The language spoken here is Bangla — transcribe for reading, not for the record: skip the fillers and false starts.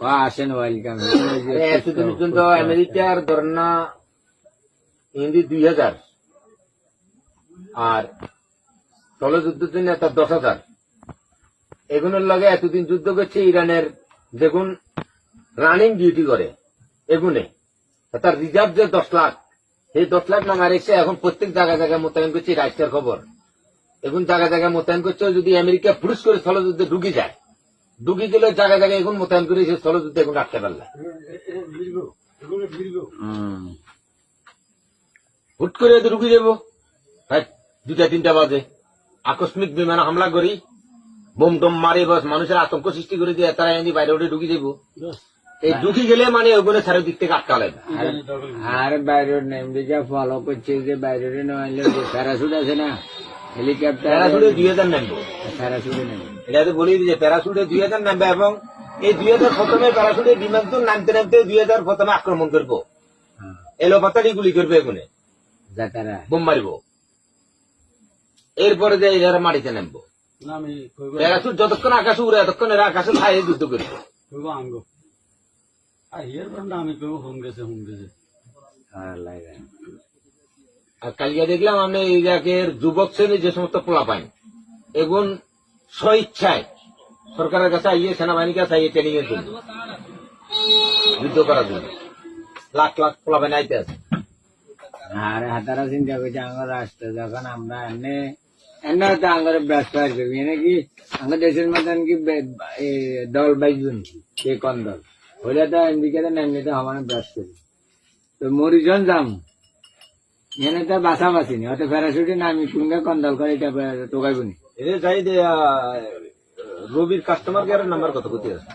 আসেন ওয়েলকাম। এতদিন পর্যন্ত আমেরিকার ধরনা হিন্দি 2000 আর স্থলযুদ্ধের জন্য তার 10,000। এগুলোর লগে এতদিন যুদ্ধ করছে ইরানের দেখুন রানিং ডিউটি করে এগুনে তার রিজার্ভ যে 10 লাখ, সেই 10 লাখ নামা রেখে এখন প্রত্যেক জায়গায় জায়গায় মোতায়েন করছে। রাষ্ট্রের খবর এখন জায়গায় জায়গায় মোতায়েন করছে। যদি আমেরিকা পুরুষ করে স্থলযুদ্ধে ঢুকি যায়, ঢুকি গেলে জায়গায় জায়গায় এখন মোতায়েন করে সে স্থলযুদ্ধে এখন আটকে পারলে হুট করে ঢুকি যাবো 2টা-3টা বাজে আকস্মিক বিমান হামলা করি বোম টোম মারি বাস মানুষের আতঙ্ক সৃষ্টি করে দিয়ে তারা এনে বাইরে উঠে ঢুকি যাবো। এই ঢুকি গেলে মানে ওগুলো চারিদিক থেকে আটকালে আর বাইরে আমেরিকা ফলো করছে যে বাইরে নইলে প্যারাশুট আছে না, হেলিকপ্টার প্যারাশুটে 2000 নামবে। প্যারাশুটে নেবে, এটা তো বলি যে প্যারাশুটে 2000 নামবে এবং এই 2000 প্রথমে প্যারাশুটে বিমান তো নামতে নামতে 2000 প্রথমে আক্রমণ করবো, এলো পাতালি গুলি করবে এগুনে যাতারা বোম মারিব, এরপরে যে এরা মাটিতে নামবো। প্যারাশুট যতক্ষণ আকাশে উড়ে ততক্ষণ এরা আকাশে ছায়ে যুদ্ধ করবে। আর কালিয়া দেখলাম আমি এই জায়গার যুবক শ্রেণীর যে সমস্ত পোলা পাইন এখন স্বইচ্ছায় সরকারের কাছে আইয়ে সেনাবাহিনীর কাছে আইয়ে ট্রেনিং এর জন্য যুদ্ধ করার জন্য লাখ লাখ পোলা পাইন আইতে আছে। আর হাতারা চিন্তা করছে আমার রাষ্ট্র যখন আমরা এনে তো আমার ব্যস্ত করবি নাকি আমার দেশের মতন কি দল বাইজুন কে কোন দল হইলে তো আমেরিকাতে নামলে আমার ব্যস্ত করি তো মরিজন যাম এনে তো বাসা বাসিনি হয়তো প্যারাশুটে নামি সঙ্গে কোন দল করে এটা টোকাইবনি। এদের যাই রবির কাস্টমার কেয়ারের নাম্বার কত কোথায় আছে?